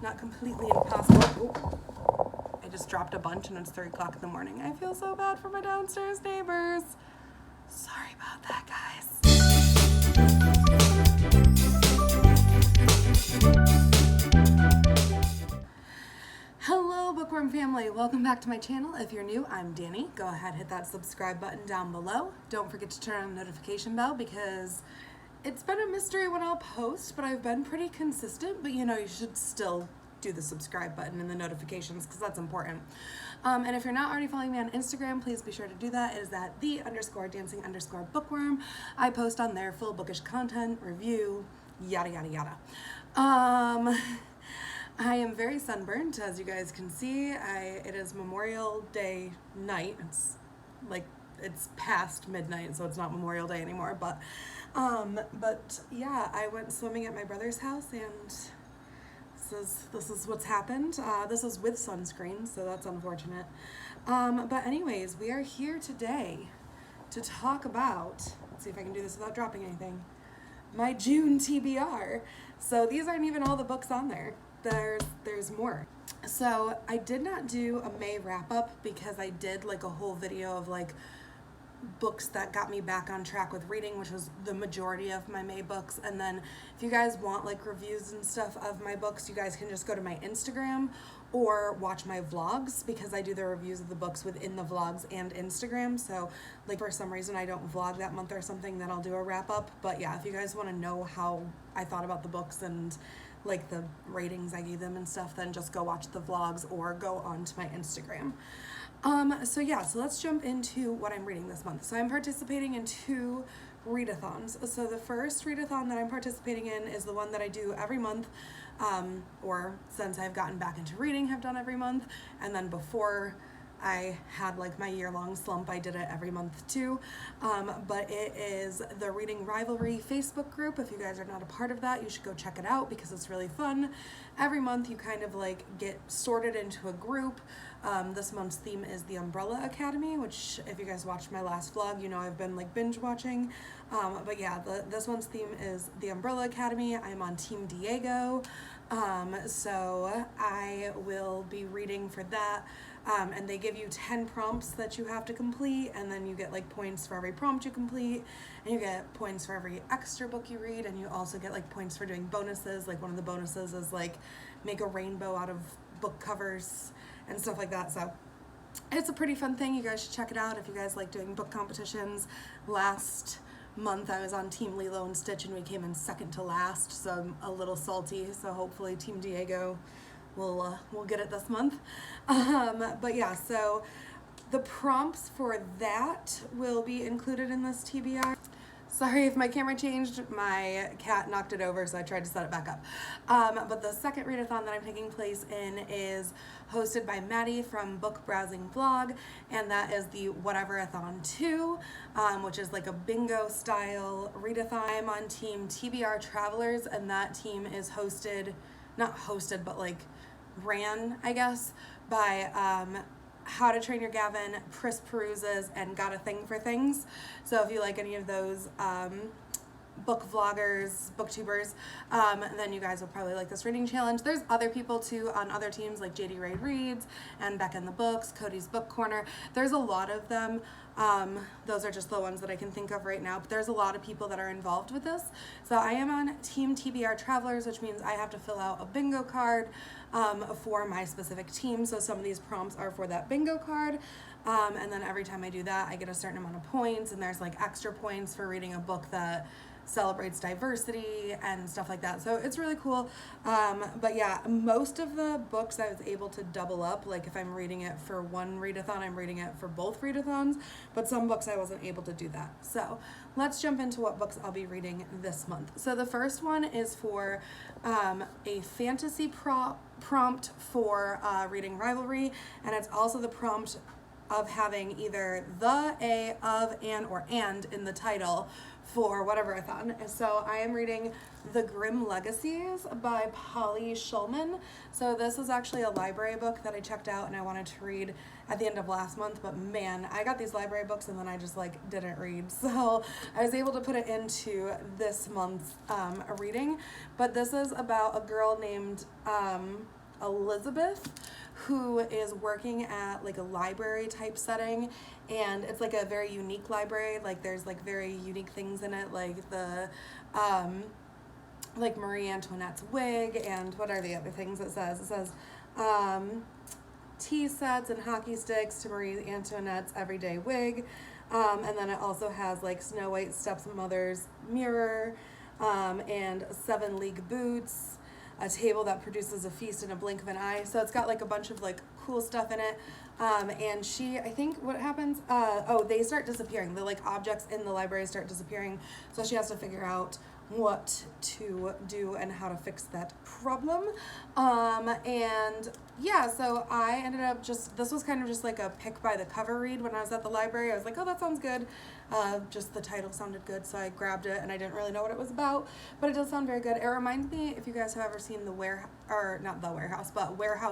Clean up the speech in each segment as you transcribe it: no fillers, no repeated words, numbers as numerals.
not completely impossible. Oh, I just dropped a bunch and it's 3 o'clock in the morning. I feel so bad for my downstairs neighbors. Sorry about that, guys. Hello, Bookworm family. Welcome back to my channel. If you're new, I'm Danny. Go ahead, hit that subscribe button down below. Don't forget to turn on the notification bell because it's been a mystery when I'll post, but I've been pretty consistent. But you should still do the subscribe button and the notifications because that's important. And if you're not already following me on Instagram, please be sure to do that. It is at _dancing_bookworm. I post on there full bookish content, review, yada yada yada. I am very sunburned, as you guys can see. It is Memorial Day night. It's past midnight, so it's not Memorial Day anymore. But yeah, I went swimming at my brother's house, and this is what's happened. This is with sunscreen, so that's unfortunate. But anyways, we are here today to talk about. Let's see if I can do this without dropping anything. My June TBR. So these aren't even all the books on there. There's more. So I did not do a May wrap up because I did a whole video of books that got me back on track with reading, which was the majority of my May books. And then if you guys want reviews and stuff of my books, you guys can just go to my Instagram or watch my vlogs because I do the reviews of the books within the vlogs and Instagram. So for some reason I don't vlog that month or something, then I'll do a wrap up. But yeah, if you guys want to know how I thought about the books and the ratings I gave them and stuff, then just go watch the vlogs or go on to my Instagram. So let's jump into what I'm reading this month. So I'm participating in 2 readathons. So the first readathon that I'm participating in is the one that I do every month, or since I've gotten back into reading, have done every month. And then before I had my year-long slump, I did it every month too. But it is the Reading Rivalry Facebook group. If you guys are not a part of that, you should go check it out because it's really fun. Every month you kind of get sorted into a group. This month's theme is the Umbrella Academy, which if you guys watched my last vlog, I've been binge watching. But yeah, this one's theme is the Umbrella Academy. I'm on Team Diego. So I will be reading for that. And they give you 10 prompts that you have to complete, and then you get points for every prompt you complete, and you get points for every extra book you read, and you also get points for doing bonuses. One of the bonuses is make a rainbow out of book covers and stuff like that. So it's a pretty fun thing. You guys should check it out if you guys like doing book competitions. Last month I was on Team Lilo and Stitch and we came in second to last, so I'm a little salty. So hopefully Team Diego we'll get it this month. But yeah, so the prompts for that will be included in this TBR. Sorry if my camera changed, my cat knocked it over, so I tried to set it back up. But the second readathon that I'm taking place in is hosted by Maddie from Book Browsing Vlog, and that is the Whateverathon 2, which is a bingo style readathon. I'm on Team TBR Travelers, and that team is not hosted, but ran, I guess, by How to Train Your Gavin, Pris Peruses, and Got a Thing for Things. So if you like any of those book vloggers, booktubers, then you guys will probably like this reading challenge. There's other people too on other teams like JD Ray Reads and Beck in the Books, Cody's Book Corner. There's a lot of them. Those are just the ones that I can think of right now, but there's a lot of people that are involved with this. So I am on Team TBR Travelers, which means I have to fill out a bingo card for my specific team. So some of these prompts are for that bingo card. And then every time I do that, I get a certain amount of points, and there's extra points for reading a book that celebrates diversity and stuff like that. So it's really cool. But yeah, most of the books I was able to double up. If I'm reading it for one readathon, I'm reading it for both readathons, but some books I wasn't able to do that. So let's jump into what books I'll be reading this month. So the first one is for a fantasy prompt for Reading Rivalry, and it's also the prompt of having either the, a, of, an, or and in the title for whatever-a-thon. So I am reading The Grim Legacies by Polly Shulman. So this is actually a library book that I checked out and I wanted to read at the end of last month, but man, I got these library books and then I just like didn't read. So I was able to put it into this month's reading. But this is about a girl named Elizabeth, who is working at like a library type setting, and it's like a very unique library. Like there's like very unique things in it, like the like Marie Antoinette's wig, and what are the other things it says? It says tea sets and hockey sticks to Marie Antoinette's everyday wig, and then it also has like Snow White's stepmother's mirror, and 7 league boots, a table that produces a feast in a blink of an eye. So it's got like a bunch of like cool stuff in it. And she, I think what happens, they start disappearing. The like objects in the library start disappearing. So she has to figure out what to do and how to fix that problem. And yeah, so I ended up this was kind of just like a pick by the cover read when I was at the library. I was like, oh, that sounds good. Just the title sounded good, so I grabbed it, and I didn't really know what it was about, but it does sound very good. It reminds me, if you guys have ever seen Warehouse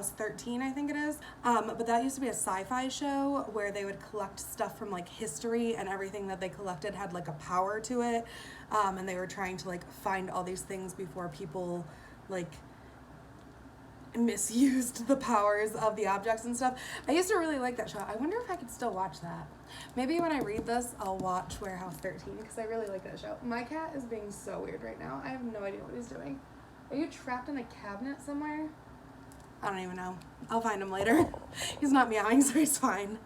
13, I think it is. But that used to be a sci-fi show where they would collect stuff from like history, and everything that they collected had like a power to it. And they were trying to like find all these things before people like misused the powers of the objects and stuff. I used to really like that show. I wonder if I could still watch that. Maybe when I read this, I'll watch Warehouse 13 because I really like that show. My cat is being so weird right now. I have no idea what he's doing. Are you trapped in a cabinet somewhere? I don't even know. I'll find him later. He's not meowing, so he's fine.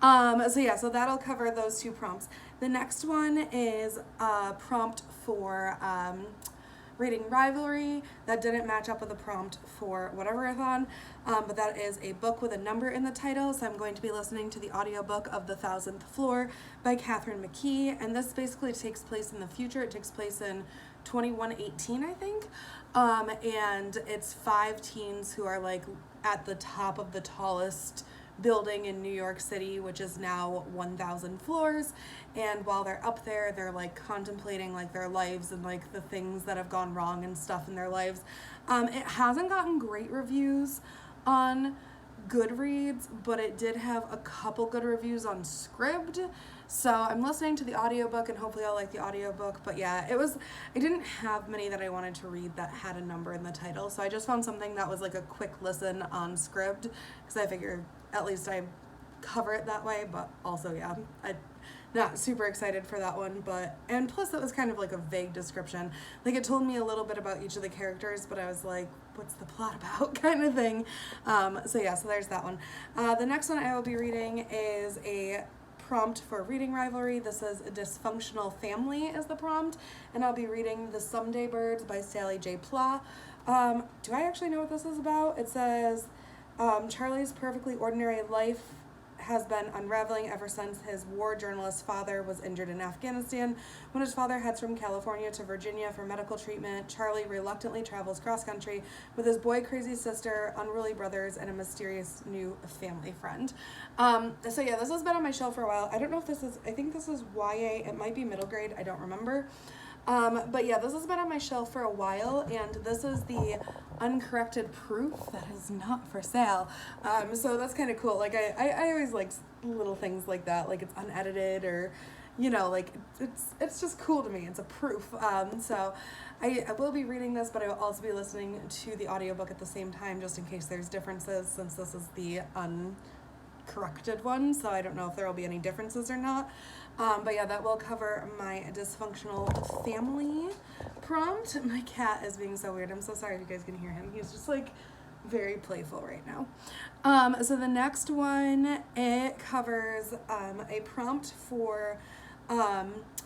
So that'll cover those 2 prompts. The next one is a prompt for reading Rivalry. That didn't match up with a prompt for whatever-a-thon, but that is a book with a number in the title. So I'm going to be listening to the audiobook of The 1000th Floor by Catherine McKee, and this basically takes place in the future. It takes place in 2118, I think, and it's 5 teens who are like at the top of the tallest building in New York City, which is now 1,000 floors, and while they're up there, they're like contemplating like their lives and like the things that have gone wrong and stuff in their lives. It hasn't gotten great reviews on Goodreads, but it did have a couple good reviews on Scribd, so I'm listening to the audiobook and hopefully I'll like the audiobook. But yeah, I didn't have many that I wanted to read that had a number in the title, so I just found something that was like a quick listen on Scribd because I figured at least I cover it that way. But also, yeah, I'm not super excited for that one, and plus it was kind of like a vague description. Like it told me a little bit about each of the characters, but I was like, what's the plot about kind of thing. So there's that one. The next one I will be reading is a prompt for reading Rivalry. This is A Dysfunctional Family is the prompt, and I'll be reading The Someday Birds by Sally J. Pla. Do I actually know what this is about? It says, Charlie's perfectly ordinary life has been unraveling ever since his war journalist father was injured in Afghanistan. When his father heads from California to Virginia for medical treatment, Charlie reluctantly travels cross-country with his boy-crazy sister, unruly brothers, and a mysterious new family friend. This has been on my shelf for a while. I don't know if I think this is YA. It might be middle grade. I don't remember. This has been on my shelf for a while, and this is the uncorrected proof that is not for sale. So that's kind of cool. Like I always like little things like that, like it's unedited, or like it's just cool to me. It's a proof. So I will be reading this, but I will also be listening to the audiobook at the same time, just in case there's differences, since this is the uncorrected one, so I don't know if there will be any differences or not. That will cover my dysfunctional family prompt. My cat is being so weird. I'm so sorry if you guys can hear him. He's just like very playful right now. So the next one, it covers a prompt for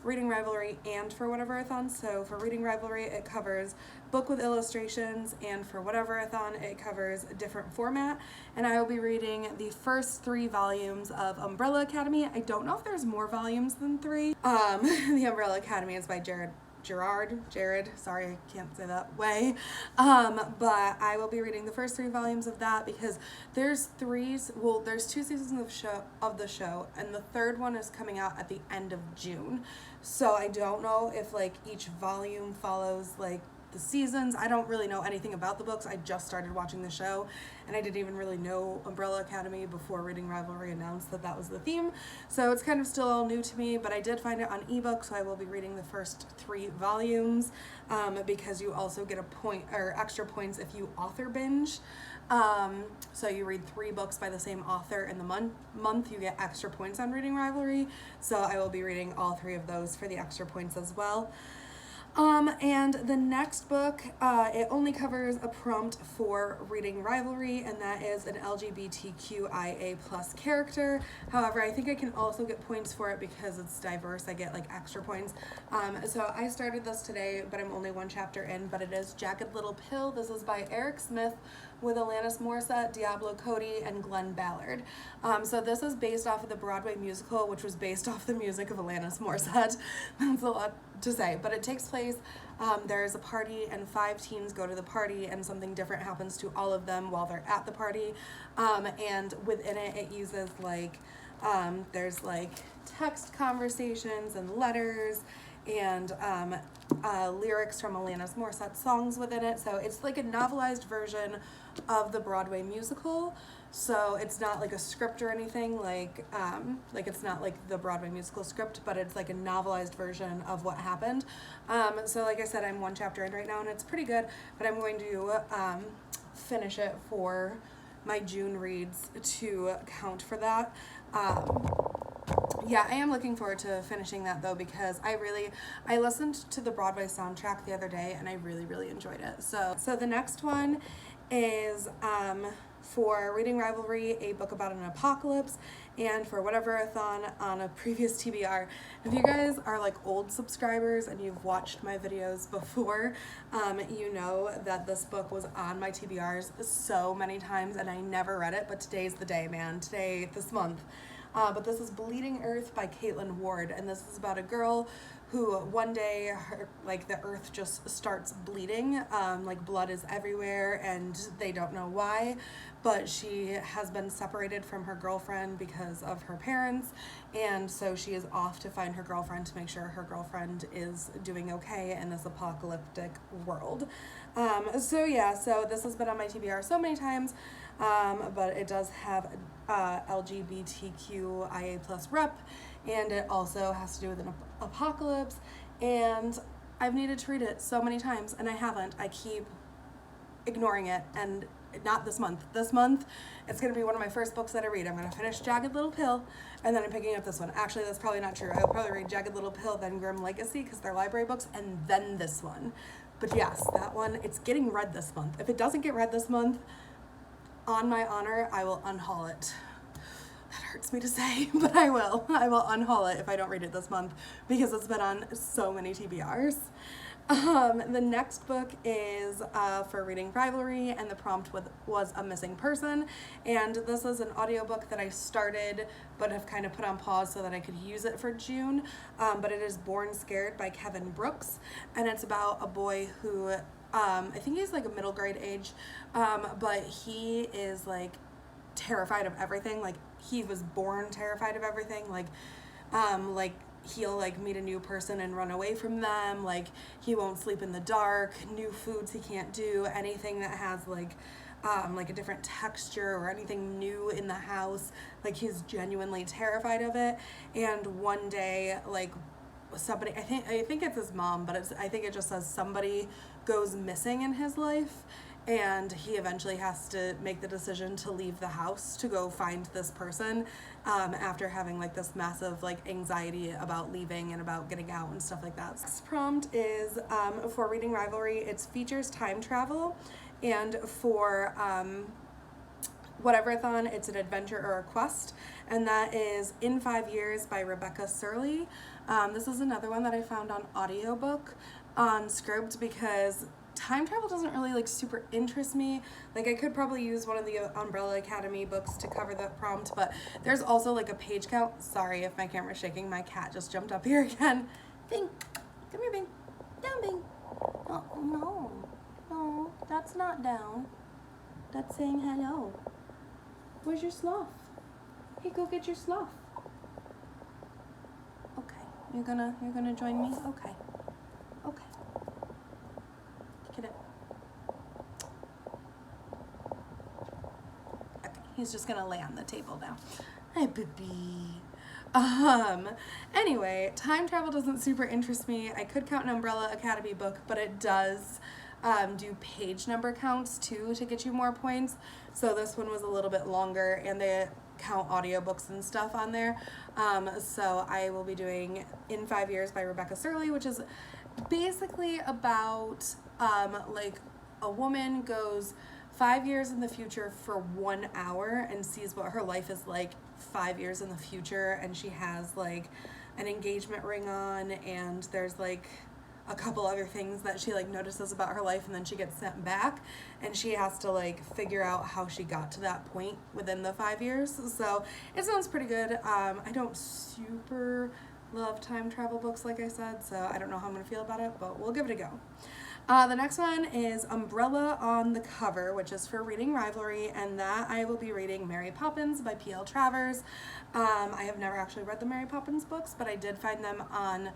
reading Rivalry and for whatever-a-thon. So for reading Rivalry, it covers book with illustrations, and for whatever-a-thon, it covers a different format. And I will be reading the first 3 volumes of Umbrella Academy. I don't know if there's more volumes than 3. The Umbrella Academy is by Jared Jared, sorry, I can't say that way. But I will be reading the first 3 volumes of that because there's 2 seasons of the show, and the 3rd one is coming out at the end of June. So I don't know if like each volume follows like the seasons. I don't really know anything about the books. I just started watching the show, and I didn't even really know Umbrella Academy before Reading Rivalry announced that was the theme. So it's kind of still all new to me, but I did find it on ebook, so I will be reading the first 3 volumes because you also get a point or extra points if you author binge. So you read 3 books by the same author in the month, you get extra points on Reading Rivalry. So I will be reading all 3 of those for the extra points as well. And the next book, it only covers a prompt for Reading Rivalry, and that is an LGBTQIA+ character. However, I think I can also get points for it because it's diverse. I get like extra points. So I started this today, but I'm only 1 chapter in, but it is Jagged Little Pill. This is by Eric Smith with Alanis Morissette, Diablo Cody, and Glenn Ballard. So this is based off of the Broadway musical, which was based off the music of Alanis Morissette. That's a lot to say, but it takes place, there's a party and 5 teens go to the party, and something different happens to all of them while they're at the party, and within it uses like, there's like text conversations and letters and lyrics from Alanis Morissette songs within it. So it's like a novelized version of the Broadway musical. So it's not like a script or anything, like it's not like the Broadway musical script, but it's like a novelized version of what happened. So like I said, I'm 1 chapter in right now, and it's pretty good, but I'm going to finish it for my June reads to count for that. Yeah, I am looking forward to finishing that though, because I listened to the Broadway soundtrack the other day, and I really enjoyed it. So the next one is for Reading Rivalry, a book about an apocalypse, and for Whatever-a-thon on a previous TBR. If you guys are like old subscribers and you've watched my videos before, you know that this book was on my TBRs so many times, and I never read it, but today's the day, man. This month. But this is Bleeding Earth by Caitlyn Ward, and this is about a girl who one day the earth just starts bleeding, like blood is everywhere, and they don't know why, but she has been separated from her girlfriend because of her parents, and so she is off to find her girlfriend to make sure her girlfriend is doing okay in this apocalyptic world. So this has been on my TBR so many times, but it does have LGBTQIA+ rep, and it also has to do with an apocalypse, and I've needed to read it so many times, and I haven't. I keep ignoring it, and not this month. This month, it's going to be one of my first books that I read. I'm going to finish Jagged Little Pill, and then I'm picking up this one. Actually, that's probably not true. I'll probably read Jagged Little Pill, then Grim Legacy, because they're library books, and then this one. But yes, that one, it's getting read this month. If it doesn't get read this month, on my honor, I will unhaul it. That hurts me to say, but I will. I will unhaul it if I don't read it this month, because it's been on so many TBRs. The next book is for Reading Rivalry, and the prompt was a missing person, and this is an audiobook that I started but have kind of put on pause so that I could use it for June, but it is Born Scared by Kevin Brooks, and it's about a boy who I think he's like a middle grade age, but he is like terrified of everything. Like, he was born terrified of everything. Like he'll like meet a new person and run away from them. Like, he won't sleep in the dark, new foods he can't do, anything that has like a different texture or anything new in the house. Like, he's genuinely terrified of it. And one day, like, somebody, I think it's his mom, but I think it just says somebody goes missing in his life, and he eventually has to make the decision to leave the house to go find this person, after having like this massive like anxiety about leaving and about getting out and stuff like that. This prompt is for Reading Rivalry. It features time travel, and for Whatever-a-thon, it's an adventure or a quest, and that is In 5 Years by Rebecca Surley. This is another one that I found on audiobook on Scribd, because time travel doesn't really like super interest me. Like, I could probably use one of the Umbrella Academy books to cover that prompt, but there's also like a page count. Sorry if my camera's shaking, my cat just jumped up here again. Bing, come here, Bing. Dumping. Oh, no. No, that's not down. That's saying hello. Where's your sloth? Hey, go get your sloth. Okay, you're gonna join me? Okay. Okay. Get it. Okay, he's just gonna lay on the table now. Hi, baby. Anyway, time travel doesn't super interest me. I could count an Umbrella Academy book, but it does do page number counts too to get you more points. So this one was a little bit longer, and they count audiobooks and stuff on there. So I will be doing In 5 Years by Rebecca Surley, which is basically about like a woman goes 5 years in the future for 1 hour and sees what her life is like 5 years in the future, and she has like an engagement ring on, and there's like a couple other things that she like notices about her life, and then she gets sent back and she has to like figure out how she got to that point within the 5 years. So it sounds pretty good. I don't super love time travel books, like I said, so I don't know how I'm gonna feel about it, but we'll give it a go. The next one is Umbrella on the Cover, which is for Reading Rivalry, and that I will be reading Mary Poppins by P.L. Travers. I have never actually read the Mary Poppins books, but I did find them on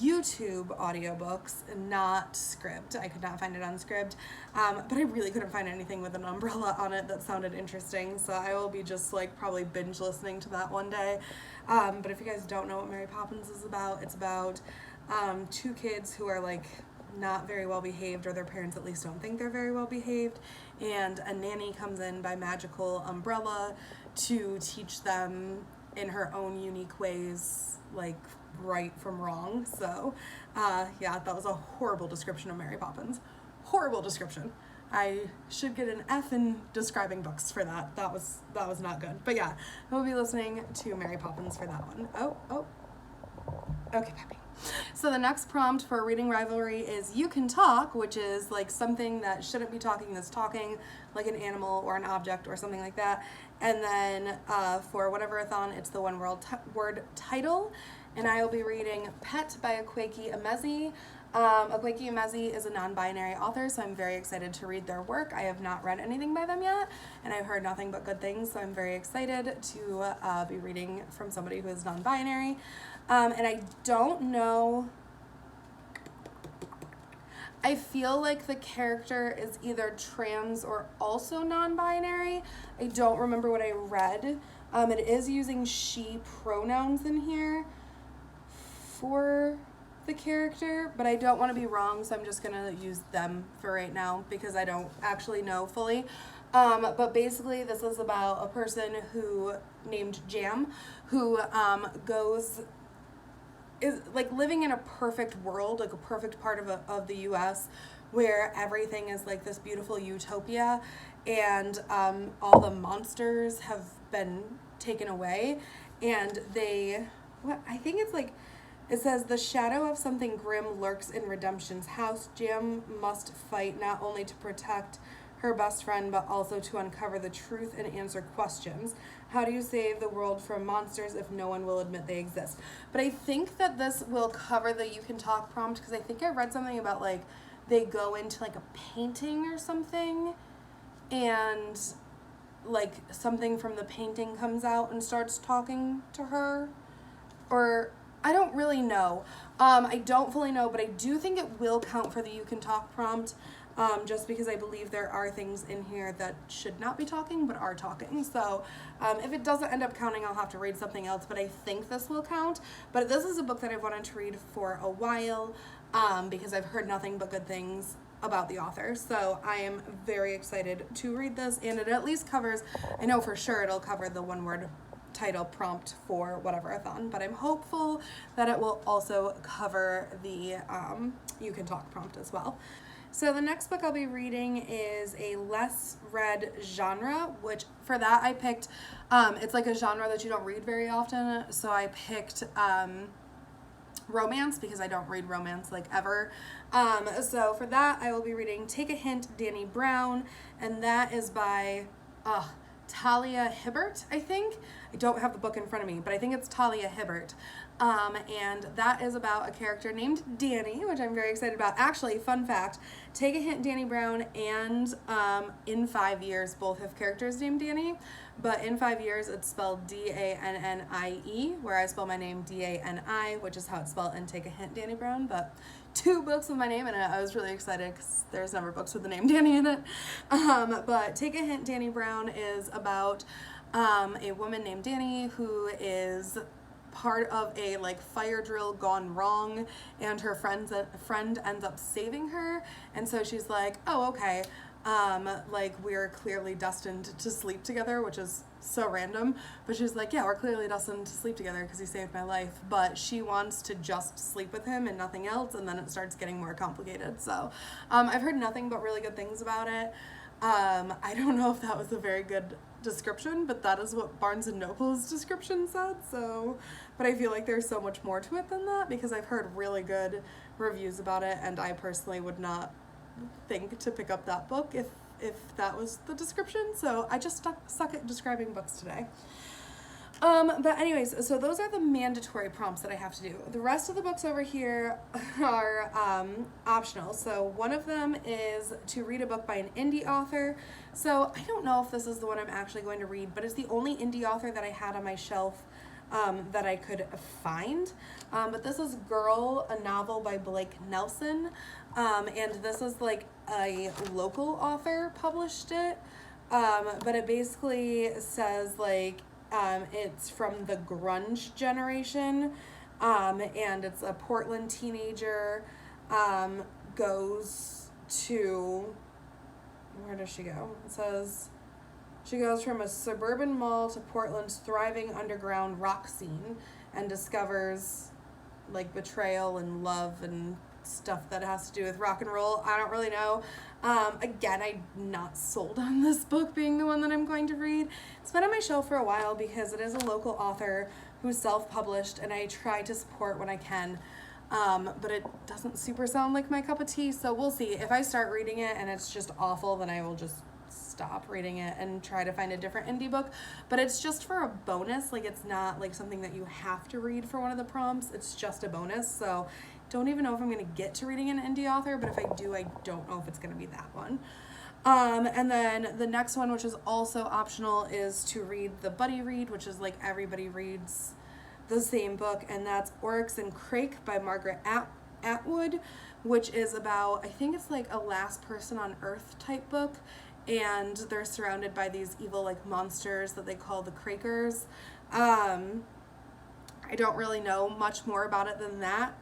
YouTube audiobooks, not Scribd. I could not find it on Scribd, but I really couldn't find anything with an umbrella on it that sounded interesting, so I will be just like probably binge listening to that one day. But if you guys don't know what Mary Poppins is about, it's about two kids who are like not very well behaved, or their parents at least don't think they're very well behaved, and a nanny comes in by magical umbrella to teach them in her own unique ways, like right from wrong. So yeah, that was a horrible description of Mary Poppins. Horrible description. I should get an F in describing books for that. That was not good. But yeah, I will be listening to Mary Poppins for that one. Oh. Okay, Peppy. So the next prompt for Reading Rivalry is You Can Talk, which is like something that shouldn't be talking that's talking, like an animal or an object or something like that. And then for whatever-a-thon, it's the one word title. And I will be reading Pet by Akwaeke Emezi. Akwaeke Emezi is a non-binary author, so I'm very excited to read their work. I have not read anything by them yet, and I've heard nothing but good things, so I'm very excited to be reading from somebody who is non-binary. And I don't know, I feel like the character is either trans or also non-binary. I don't remember what I read. It is using she pronouns in here for the character, but I don't want to be wrong, so I'm just gonna use them for right now because I don't actually know fully. But basically this is about a person who named Jam who is like living in a perfect world, like a perfect part of the US where everything is like this beautiful utopia, and all the monsters have been taken away, and I think it's like, it says, the shadow of something grim lurks in Redemption's house. Jam must fight not only to protect her best friend, but also to uncover the truth and answer questions. How do you save the world from monsters if no one will admit they exist? But I think that this will cover the You Can Talk prompt, because I think I read something about like they go into like a painting or something, and like something from the painting comes out and starts talking to her, or I don't really know. I don't fully know, but I do think it will count for the You Can Talk prompt, just because I believe there are things in here that should not be talking but are talking. So if it doesn't end up counting, I'll have to read something else, but I think this will count. But this is a book that I've wanted to read for a while, because I've heard nothing but good things about the author. So I am very excited to read this, and it at least covers, I know for sure it'll cover the one word title prompt for whatever-a-thon, but I'm hopeful that it will also cover the You Can Talk prompt as well. So the next book I'll be reading is a less read genre, which for that I picked, it's like a genre that you don't read very often, so I picked romance, because I don't read romance like ever. So for that I will be reading Take a Hint, Danny Brown, and that is by Talia Hibbert, I think. I don't have the book in front of me, but I think it's Talia Hibbert. And that is about a character named Danny, which I'm very excited about. Actually, fun fact, Take a Hint, Danny Brown and In 5 Years both have characters named Danny, but In 5 Years it's spelled D-A-N-N-I-E, where I spell my name D-A-N-I, which is how it's spelled in Take a Hint, Danny Brown, but 2 books with my name in it. I was really excited because there's never books with the name Danny in it. But Take a Hint, Danny Brown is about a woman named Danny who is part of a like fire drill gone wrong, and her friend ends up saving her, and so she's like, oh, okay, like we're clearly destined to sleep together, which is so random, but she's like, yeah, we're clearly destined to sleep together because he saved my life, but she wants to just sleep with him and nothing else, and then it starts getting more complicated. So I've heard nothing but really good things about it. I don't know if that was a very good description, but that is what Barnes & Noble's description said, so, but I feel like there's so much more to it than that because I've heard really good reviews about it, and I personally would not think to pick up that book if that was the description, so I just suck at describing books today. But anyways, so those are the mandatory prompts that I have to do. The rest of the books over here are optional. So one of them is to read a book by an indie author. So I don't know if this is the one I'm actually going to read, but it's the only indie author that I had on my shelf that I could find. But this is Girl, a novel by Blake Nelson. And this is like a local author published it. But it basically says like, it's from the grunge generation, and it's a Portland teenager, goes to, where does she go? It says she goes from a suburban mall to Portland's thriving underground rock scene and discovers like betrayal and love and stuff that has to do with rock and roll. I don't really know. Again, I'm not sold on this book being the one that I'm going to read. It's been on my shelf for a while because it is a local author who's self-published, and I try to support when I can, but it doesn't super sound like my cup of tea, so we'll see. If I start reading it and it's just awful, then I will just stop reading it and try to find a different indie book. But it's just for a bonus, like it's not like something that you have to read for one of the prompts. It's just a bonus, so don't even know if I'm going to get to reading an indie author, but if I do, I don't know if it's going to be that one. And then the next one, which is also optional, is to read the buddy read, which is like everybody reads the same book, and that's Orcs and Crake by Margaret Atwood, which is about, I think it's like a last person on Earth type book, and they're surrounded by these evil like monsters that they call the Crakers. I don't really know much more about it than that.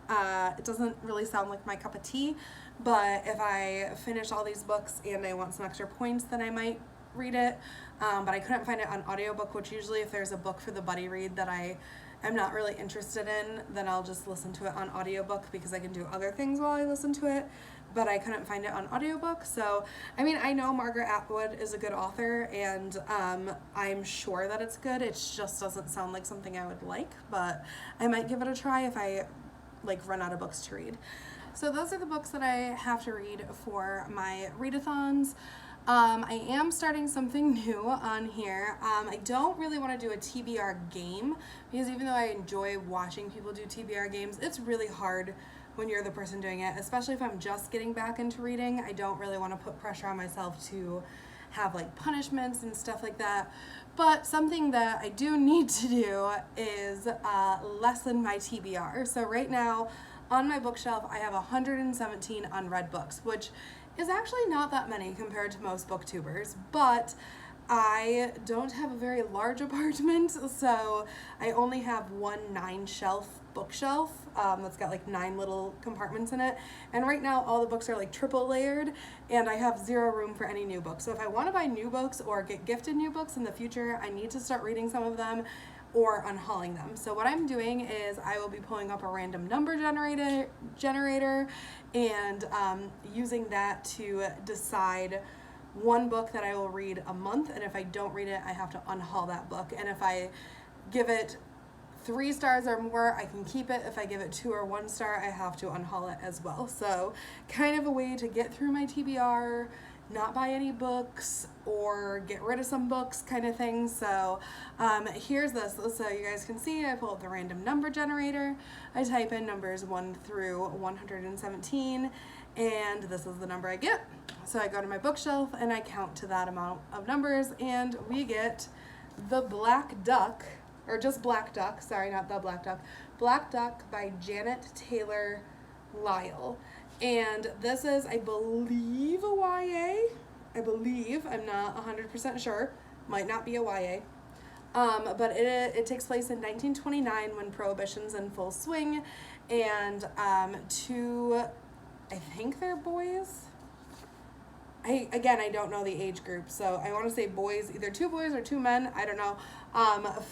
It doesn't really sound like my cup of tea, but if I finish all these books and I want some extra points, then I might read it. But I couldn't find it on audiobook, which usually if there's a book for the buddy read that I am not really interested in, then I'll just listen to it on audiobook because I can do other things while I listen to it. But I couldn't find it on audiobook. So, I mean, I know Margaret Atwood is a good author, and I'm sure that it's good. It just doesn't sound like something I would like, but I might give it a try if I like run out of books to read. So those are the books that I have to read for my readathons. I am starting something new on here. I don't really want to do a TBR game because even though I enjoy watching people do TBR games, it's really hard when you're the person doing it, especially if I'm just getting back into reading. I don't really want to put pressure on myself to have like punishments and stuff like that. But something that I do need to do is lessen my TBR. So right now on my bookshelf, I have 117 unread books, which is actually not that many compared to most booktubers, but I don't have a very large apartment, so I only have one 9-shelf bookshelf that's got like 9 little compartments in it, and right now all the books are like triple layered, and I have 0 room for any new books. So if I want to buy new books or get gifted new books in the future, I need to start reading some of them or unhauling them. So what I'm doing is I will be pulling up a random number generator and using that to decide one book that I will read a month, and if I don't read it, I have to unhaul that book. And if I give it 3 stars or more, I can keep it. If I give it 2 or 1 star, I have to unhaul it as well. So kind of a way to get through my TBR not buy any books or get rid of some books kind of thing. So here's this. So you guys can see I pull up the random number generator. I type in numbers 1 through 117 and this is the number I get. So I go to my bookshelf and I count to that amount of numbers and we get The Black Duck, or just Black Duck, sorry, not The Black Duck. Black Duck by Janet Taylor Lyle. And this is, I believe, a YA. I believe, I'm not 100% sure. Might not be a YA. But it takes place in 1929 when Prohibition's in full swing. And two, I think they're boys. I don't know the age group, so I want to say boys, either 2 boys or 2 men, I don't know,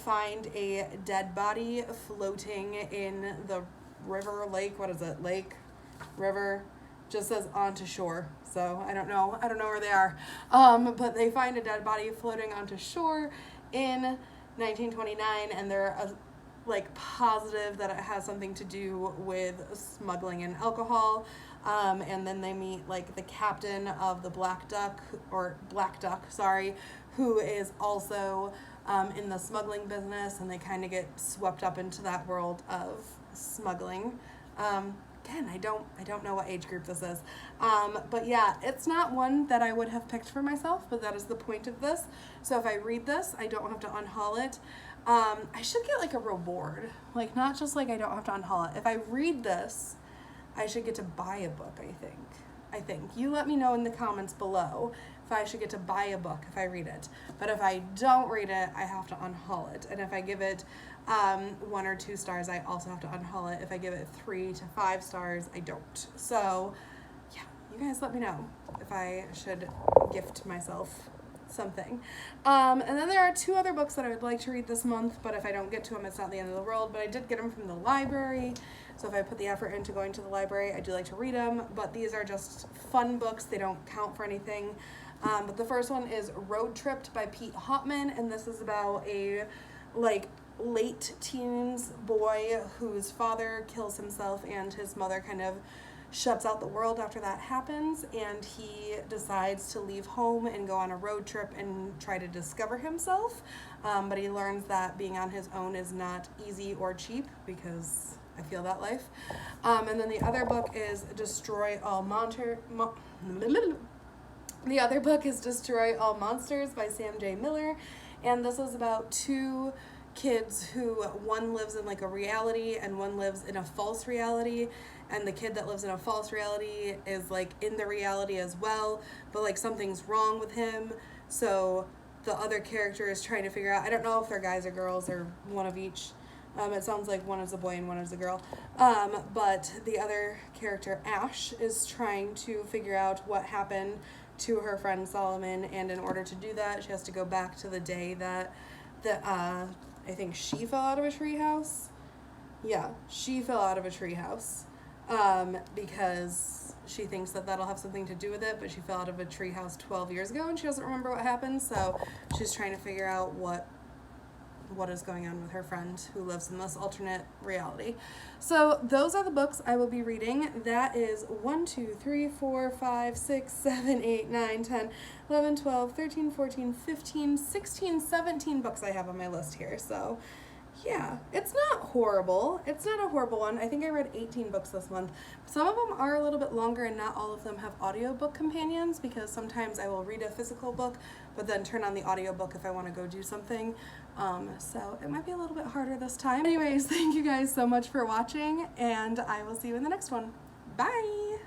find a dead body floating in the river, lake, what is it, lake, river, just says onto shore, so I don't know where they are, but they find a dead body floating onto shore in 1929, and they're positive that it has something to do with smuggling and alcohol. And then they meet the captain of the Black Duck, who is also in the smuggling business, and they kind of get swept up into that world of smuggling. Again, I don't know what age group this is. But yeah, it's not one that I would have picked for myself, but that is the point of this. So if I read this, I don't have to unhaul it. I should get a reward, not just I don't have to unhaul it. If I read this, I should get to buy a book, I think. You let me know in the comments below if I should get to buy a book if I read it. But if I don't read it, I have to unhaul it. And if I give it 1 or 2 stars, I also have to unhaul it. If I give it 3 to 5 stars, I don't. So, yeah, you guys let me know if I should gift myself something. And then there are 2 other books that I would like to read this month, but if I don't get to them, it's not the end of the world. But I did get them from the library, so if I put the effort into going to the library, I do like to read them, but these are just fun books. They don't count for anything. But the first one is Road Tripped by Pete Hopman, and this is about a late teens boy whose father kills himself and his mother kind of shuts out the world after that happens, and he decides to leave home and go on a road trip and try to discover himself, but he learns that being on his own is not easy or cheap, because I feel that life. And then the other book is Destroy All Monsters by Sam J. Miller, and this is about 2 kids who, one lives in a reality and one lives in a false reality, and the kid that lives in a false reality is in the reality as well, but something's wrong with him, so the other character is trying to figure out, I don't know if they're guys or girls or one of each. It sounds like one is a boy and one is a girl, but the other character, Ash, is trying to figure out what happened to her friend Solomon, and in order to do that, she has to go back to the day that I think she fell out of a treehouse. Yeah, she fell out of a treehouse because she thinks that that'll have something to do with it, but she fell out of a treehouse 12 years ago and she doesn't remember what happened, so she's trying to figure out what is going on with her friend who lives in this alternate reality. So those are the books I will be reading. That is 1, 2, 3, 4, 5, 6, 7, 8, 9, 10, 11, 12, 13, 14, 15, 16, 17 books I have on my list here. So yeah, it's not horrible. It's not a horrible one. I think I read 18 books this month. Some of them are a little bit longer, and not all of them have audiobook companions, because sometimes I will read a physical book but then turn on the audiobook if I want to go do something. So it might be a little bit harder this time. Anyways, thank you guys so much for watching, and I will see you in the next one. Bye!